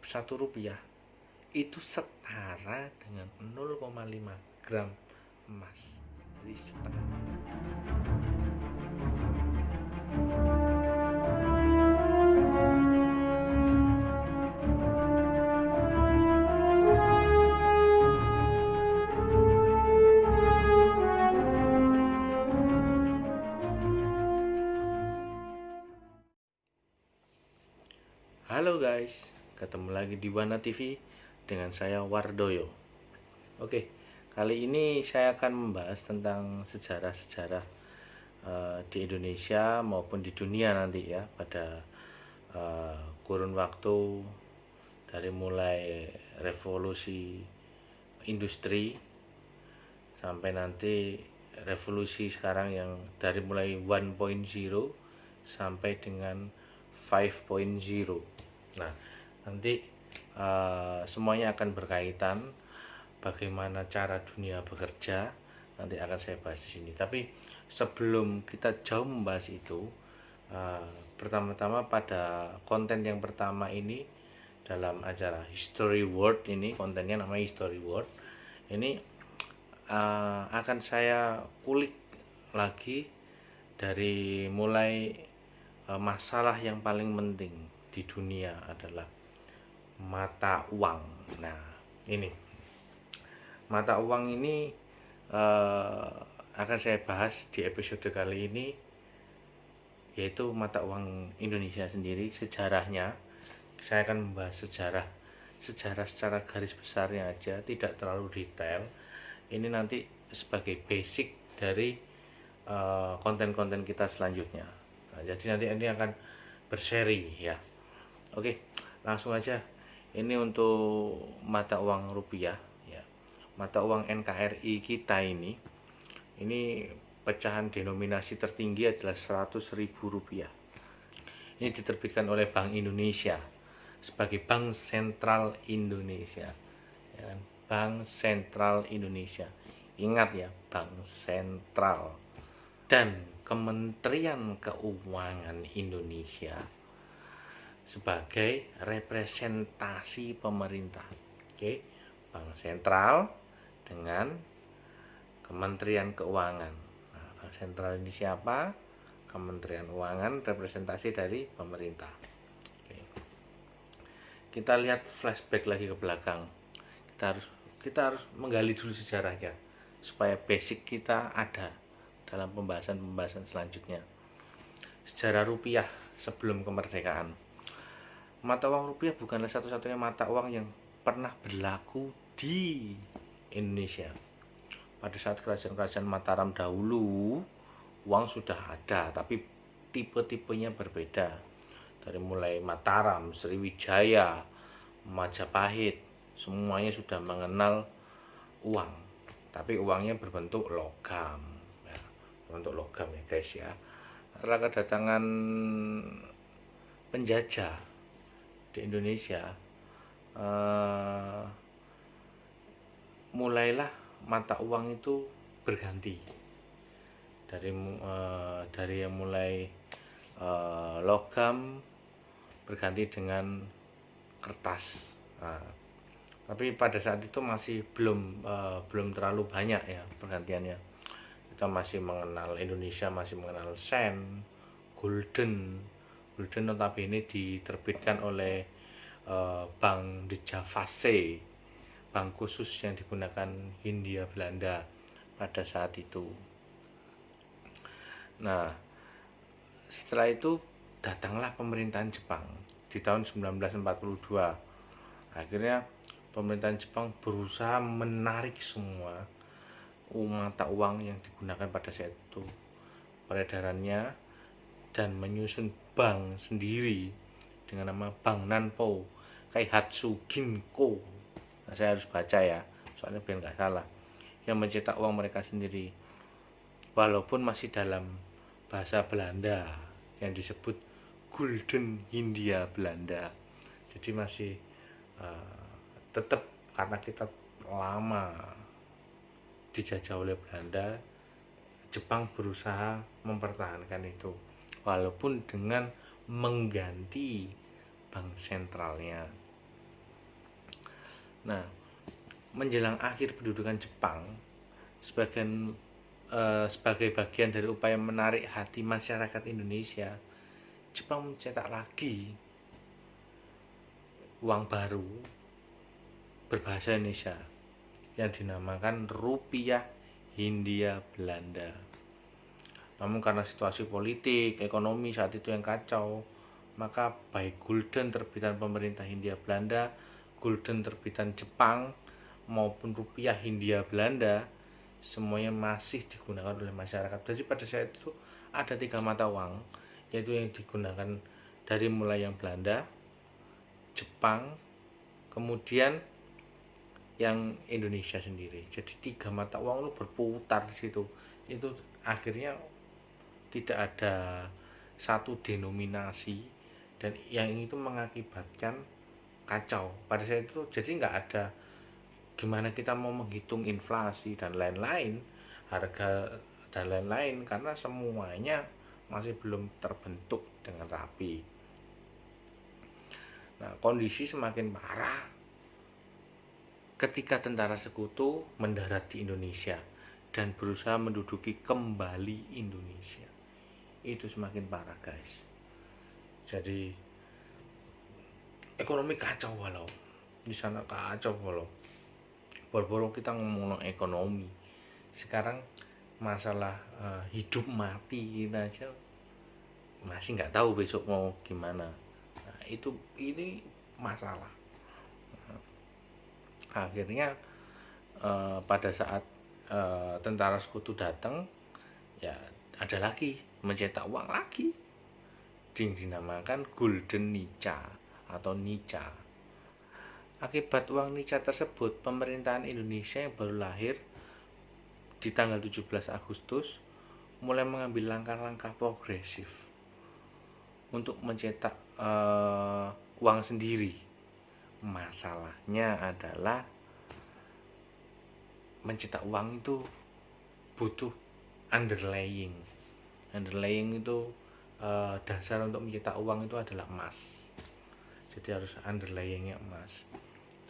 Rp1 itu setara dengan 0,5 gram emas. Jadi setengah. Halo guys, ketemu lagi di Wana TV dengan saya Wardoyo. Oke, kali ini saya akan membahas tentang sejarah-sejarah di Indonesia maupun di dunia nanti ya, pada kurun waktu dari mulai revolusi industri sampai nanti revolusi sekarang yang dari mulai 1.0 sampai dengan 5.0. Nah, nanti semuanya akan berkaitan, bagaimana cara dunia bekerja, nanti akan saya bahas di sini. Tapi sebelum kita jauh membahas itu, pertama-tama pada konten yang pertama ini dalam acara History World, ini kontennya namanya History World. Ini akan saya kulik lagi dari mulai masalah yang paling penting di dunia adalah mata uang. Nah, ini mata uang ini akan saya bahas di episode kali ini, yaitu mata uang Indonesia sendiri, sejarahnya. Saya akan membahas sejarah secara garis besarnya aja, tidak terlalu detail. Ini nanti sebagai basic dari konten-konten kita selanjutnya. Nah, jadi nanti ini akan berseri ya. Oke, langsung aja. Ini untuk mata uang rupiah ya. Mata uang NKRI kita ini pecahan denominasi tertinggi adalah Rp100.000. Ini diterbitkan oleh Bank Indonesia sebagai Bank Sentral Indonesia ya kan? Bank Sentral Indonesia. Ingat ya, Bank Sentral. Dan Kementerian Keuangan Indonesia sebagai representasi pemerintah. Oke, Bank Sentral dengan Kementerian Keuangan. Nah, Bank Sentral ini siapa? Kementerian Keuangan, representasi dari pemerintah. Oke. Kita lihat flashback lagi ke belakang. Kita harus menggali dulu sejarahnya supaya basic kita ada dalam pembahasan selanjutnya. Sejarah rupiah sebelum kemerdekaan. Mata uang rupiah bukanlah satu-satunya mata uang yang pernah berlaku di Indonesia. Pada saat kerajaan-kerajaan Mataram dahulu, uang sudah ada, tapi tipe-tipenya berbeda. Dari mulai Mataram, Sriwijaya, Majapahit, semuanya sudah mengenal uang, tapi uangnya berbentuk logam. Untuk logam ya guys ya. Setelah kedatangan penjajah di Indonesia, mulailah mata uang itu berganti dari yang mulai logam berganti dengan kertas. Nah, tapi pada saat itu masih belum terlalu banyak ya pergantiannya. Kita masih mengenal, Indonesia masih mengenal sen, golden notabene diterbitkan oleh Bank de Javase, bank khusus yang digunakan Hindia Belanda pada saat itu. Nah, setelah itu datanglah pemerintahan Jepang di tahun 1942. Akhirnya pemerintahan Jepang berusaha menarik semua mata uang yang digunakan pada saat itu, peredarannya, dan menyusun bank sendiri dengan nama Bank Nanpo Kaihatsu Ginko. Nah, saya harus baca ya, soalnya biar nggak salah. Yang mencetak uang mereka sendiri, walaupun masih dalam bahasa Belanda yang disebut Gulden Hindia Belanda. Jadi masih tetap, karena kita lama dijajah oleh Belanda, Jepang berusaha mempertahankan itu walaupun dengan mengganti bank sentralnya. Nah, menjelang akhir pendudukan Jepang, sebagai bagian dari upaya menarik hati masyarakat Indonesia, Jepang mencetak lagi uang baru berbahasa Indonesia yang dinamakan rupiah Hindia Belanda. Namun karena situasi politik, ekonomi saat itu yang kacau, maka baik gulden terbitan pemerintah Hindia Belanda, gulden terbitan Jepang, maupun rupiah Hindia Belanda, semuanya masih digunakan oleh masyarakat. Jadi pada saat itu ada 3 mata uang, yaitu yang digunakan dari mulai yang Belanda, Jepang, kemudian yang Indonesia sendiri. Jadi 3 mata uang itu berputar di situ. Itu akhirnya tidak ada satu denominasi, dan yang itu mengakibatkan kacau pada saat itu. Jadi nggak ada gimana kita mau menghitung inflasi dan lain-lain, harga dan lain-lain, karena semuanya masih belum terbentuk dengan rapi. Nah, kondisi semakin parah ketika tentara sekutu mendarat di Indonesia dan berusaha menduduki kembali Indonesia. Itu semakin parah, guys. Jadi ekonomi kacau walau di sana, kacau walau. Baru-baru kita ngomong ekonomi, sekarang masalah hidup mati kita aja masih nggak tahu besok mau gimana. Nah, ini masalah. Nah, akhirnya pada saat tentara sekutu datang, ya ada lagi mencetak uang lagi, dinamakan Gulden Nica atau Nica. Akibat uang Nica tersebut, pemerintahan Indonesia yang baru lahir di tanggal 17 Agustus mulai mengambil langkah-langkah progresif untuk mencetak uang sendiri. Masalahnya adalah mencetak uang itu butuh underlying itu dasar untuk mencetak uang itu adalah emas. Jadi harus underlyingnya emas,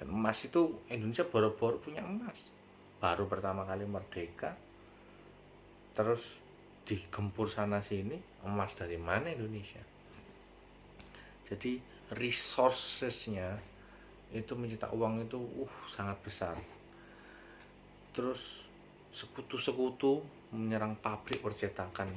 dan emas itu Indonesia baru-baru punya emas, baru pertama kali merdeka, terus digempur sana sini, emas dari mana Indonesia. Jadi resourcesnya itu mencetak uang itu sangat besar. Terus sekutu-sekutu menyerang pabrik percetakan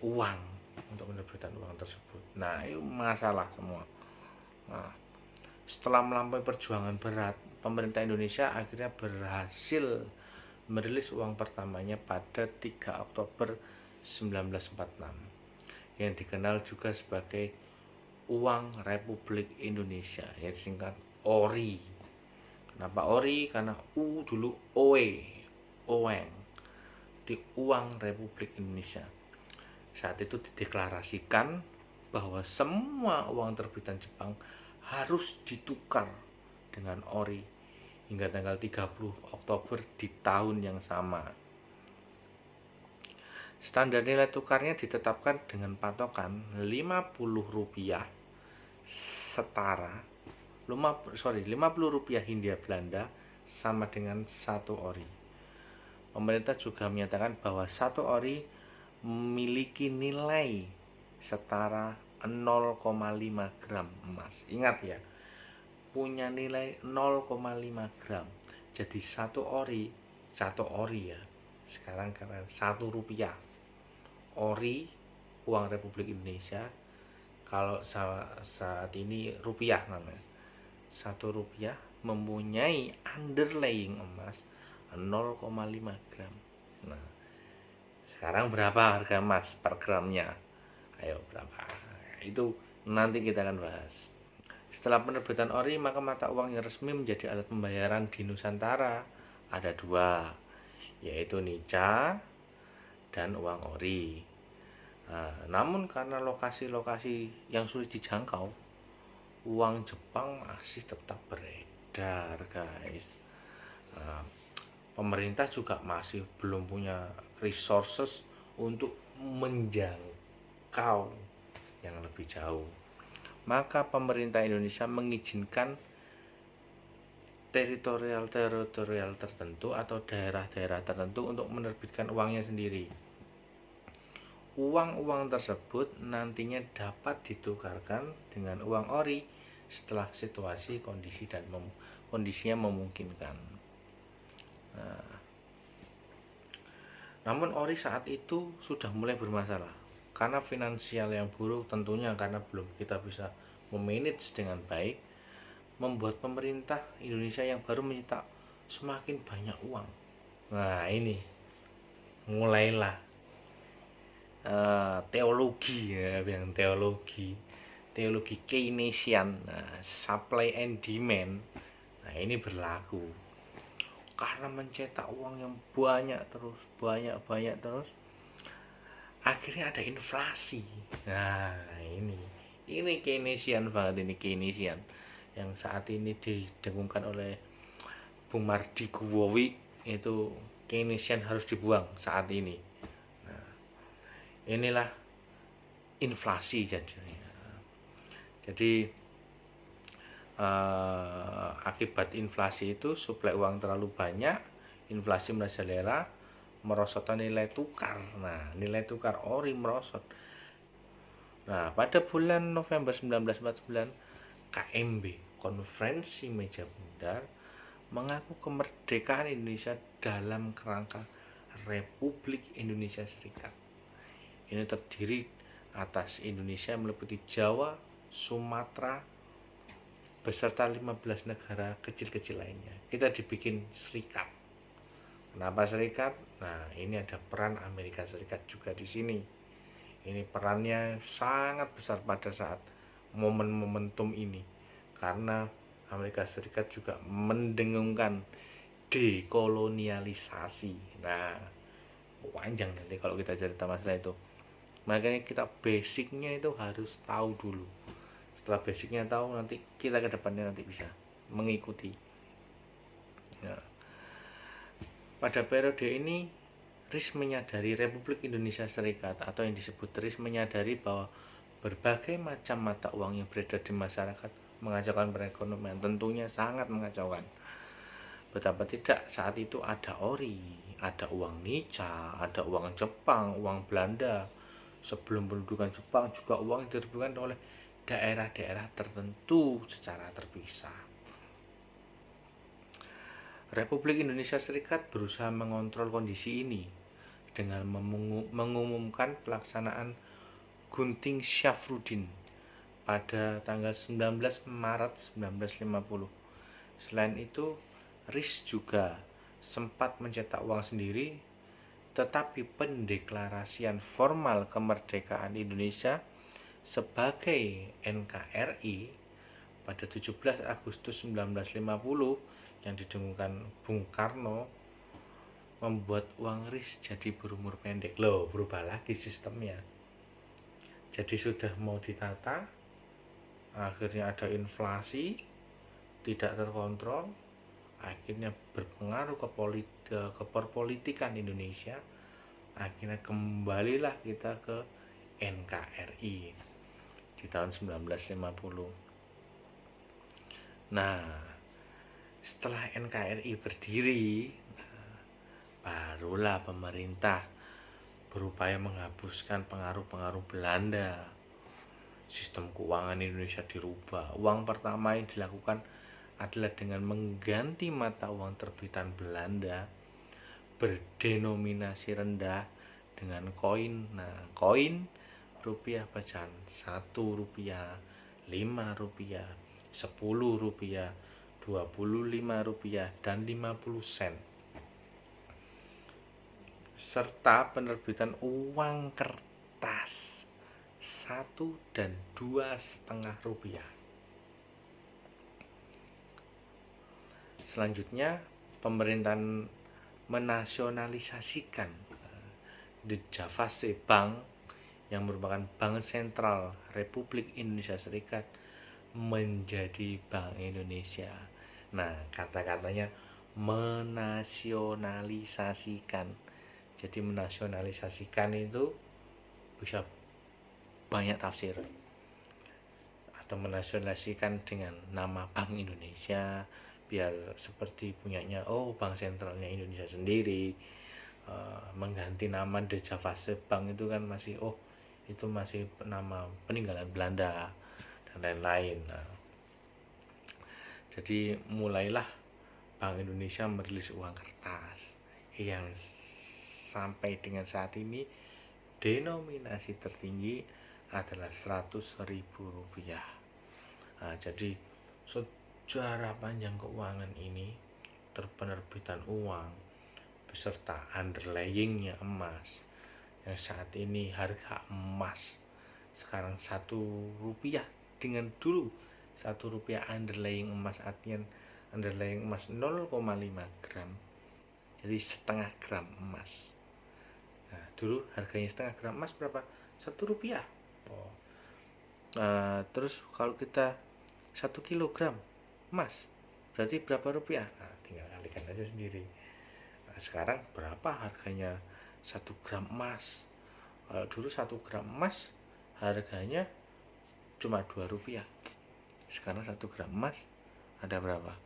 uang untuk menerbitkan uang tersebut. Nah, itu masalah semua. Nah, setelah melampaui perjuangan berat, pemerintah Indonesia akhirnya berhasil merilis uang pertamanya pada 3 Oktober 1946 yang dikenal juga sebagai Uang Republik Indonesia, yang disingkat ORI. Kenapa ORI? Karena U dulu Oweng, di Uang Republik Indonesia. Saat itu dideklarasikan bahwa semua uang terbitan Jepang harus ditukar dengan ORI hingga tanggal 30 Oktober di tahun yang sama. Standar nilai tukarnya ditetapkan dengan patokan 50 rupiah setara 50 rupiah Hindia Belanda sama dengan 1 ori. Pemerintah juga menyatakan bahwa 1 ori memiliki nilai setara 0,5 gram emas. Ingat ya, punya nilai 0,5 gram. Jadi 1 ori ya. Sekarang karena 1 rupiah. Ori uang Republik Indonesia, kalau saat ini rupiah namanya. 1 rupiah mempunyai underlying emas 0,5 gram. Nah, sekarang berapa harga emas per gramnya? Ayo berapa? Itu nanti kita akan bahas. Setelah penerbitan ori, maka mata uang yang resmi menjadi alat pembayaran di Nusantara ada 2, yaitu Nica dan uang ori. Nah, namun karena lokasi-lokasi yang sulit dijangkau, uang Jepang masih tetap beredar, guys. Nah, pemerintah juga masih belum punya resources untuk menjangkau yang lebih jauh. Maka pemerintah Indonesia mengizinkan teritorial tertentu atau daerah-daerah tertentu untuk menerbitkan uangnya sendiri. Uang-uang tersebut nantinya dapat ditukarkan dengan uang ori setelah situasi, kondisi dan kondisinya memungkinkan. Namun ori saat itu sudah mulai bermasalah karena finansial yang buruk, tentunya karena belum kita bisa memanage dengan baik, membuat pemerintah Indonesia yang baru mencetak semakin banyak uang. Nah, ini mulailah teologi Keynesian, supply and demand. Nah, ini berlaku karena mencetak uang yang banyak terus, akhirnya ada inflasi. Nah, ini Keynesian banget, ini Keynesian yang saat ini didengungkan oleh Bung Mardi Kuwowi. Itu Keynesian harus dibuang saat ini. Nah, inilah inflasi jadi akibat inflasi itu suplai uang terlalu banyak, inflasi merajalela, merosotnya nilai tukar. Nah, nilai tukar ori merosot. Nah, pada bulan November 1949, KMB, Konferensi Meja Bundar, mengaku kemerdekaan Indonesia dalam kerangka Republik Indonesia Serikat. Ini terdiri atas Indonesia meliputi Jawa, Sumatera, beserta 15 negara kecil-kecil lainnya. Kita dibikin serikat. Kenapa serikat? Nah, ini ada peran Amerika Serikat juga di sini. Ini perannya sangat besar pada saat momentum ini, karena Amerika Serikat juga mendengungkan dekolonialisasi. Nah, panjang nanti kalau kita cerita masalah itu. Makanya kita basicnya itu harus tahu dulu. Setelah basicnya tahu, nanti kita ke depannya nanti bisa mengikuti. Ya. Pada periode ini, RIS menyadari Republik Indonesia Serikat atau yang disebut RIS menyadari bahwa berbagai macam mata uang yang beredar di masyarakat mengacaukan perekonomian, tentunya sangat mengacaukan. Betapa tidak, saat itu ada ori, ada uang nica, ada uang Jepang, uang Belanda. Sebelum pendudukan Jepang juga uang yang diterbitkan oleh daerah-daerah tertentu secara terpisah. Republik Indonesia Serikat berusaha mengontrol kondisi ini dengan mengumumkan pelaksanaan Gunting Syafruddin pada tanggal 19 Maret 1950. Selain itu, RIS juga sempat mencetak uang sendiri, tetapi pendeklarasian formal kemerdekaan Indonesia sebagai NKRI pada 17 Agustus 1950 yang didengungkan Bung Karno membuat uang RIS jadi berumur pendek. Loh, berubah lagi sistemnya. Jadi sudah mau ditata, akhirnya ada inflasi, tidak terkontrol, akhirnya berpengaruh ke perpolitikan Indonesia. Akhirnya kembalilah kita ke NKRI di tahun 1950. Nah, setelah NKRI berdiri, barulah pemerintah berupaya menghapuskan pengaruh-pengaruh Belanda. Sistem keuangan Indonesia dirubah. Uang pertama yang dilakukan adalah dengan mengganti mata uang terbitan Belanda berdenominasi rendah dengan koin. Nah, koin rupiah pecahan 1 rupiah, 5 rupiah, 10 rupiah, 25 rupiah, dan 50 sen. Serta penerbitan uang kertas 1 dan 2,5 rupiah. Selanjutnya, pemerintahan menasionalisasikan The Javase Bank yang merupakan bank sentral Republik Indonesia Serikat menjadi Bank Indonesia. Nah, kata-katanya menasionalisasikan. Jadi menasionalisasikan itu bisa banyak tafsir. Atau menasionalisasikan dengan nama Bank Indonesia, biar seperti punyanya bank sentralnya Indonesia sendiri, mengganti nama De Javase Bank itu kan masih itu masih nama peninggalan Belanda dan lain-lain. Nah, jadi mulailah Bank Indonesia merilis uang kertas yang sampai dengan saat ini denominasi tertinggi adalah 100.000 rupiah. Nah, jadi sejarah panjang keuangan ini, penerbitan uang beserta underlyingnya emas, yang saat ini harga emas sekarang 1 rupiah dengan dulu 1 rupiah underlying emas, artinya underlying emas 0,5 gram, jadi setengah gram emas. Nah, dulu harganya setengah gram emas berapa? 1 rupiah. Terus kalau kita 1 kilogram emas berarti berapa rupiah? Nah, tinggal kalikan aja sendiri. Nah, sekarang berapa harganya 1 gram emas? Kalau dulu 1 gram emas harganya cuma 2 rupiah. Sekarang 1 gram emas ada berapa?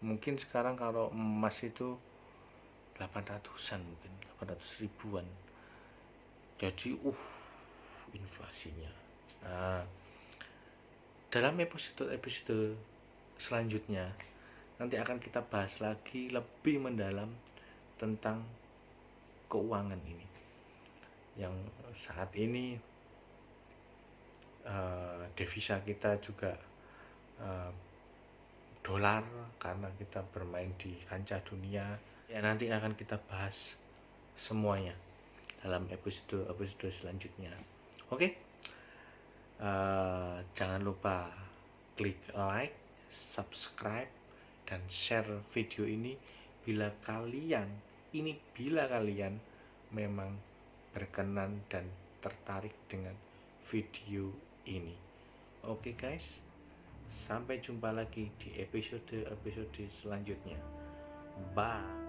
Mungkin sekarang kalau emas itu 800-an, mungkin 800 ribuan. Jadi inflasinya. Nah, dalam episode selanjutnya nanti akan kita bahas lagi lebih mendalam tentang keuangan ini, yang saat ini devisa kita juga dolar karena kita bermain di kancah dunia. Ya, nanti akan kita bahas semuanya dalam episode selanjutnya. Oke? Jangan lupa klik like, subscribe, dan share video ini bila kalian memang berkenan dan tertarik dengan video ini. Oke guys, sampai jumpa lagi di episode selanjutnya. Bye.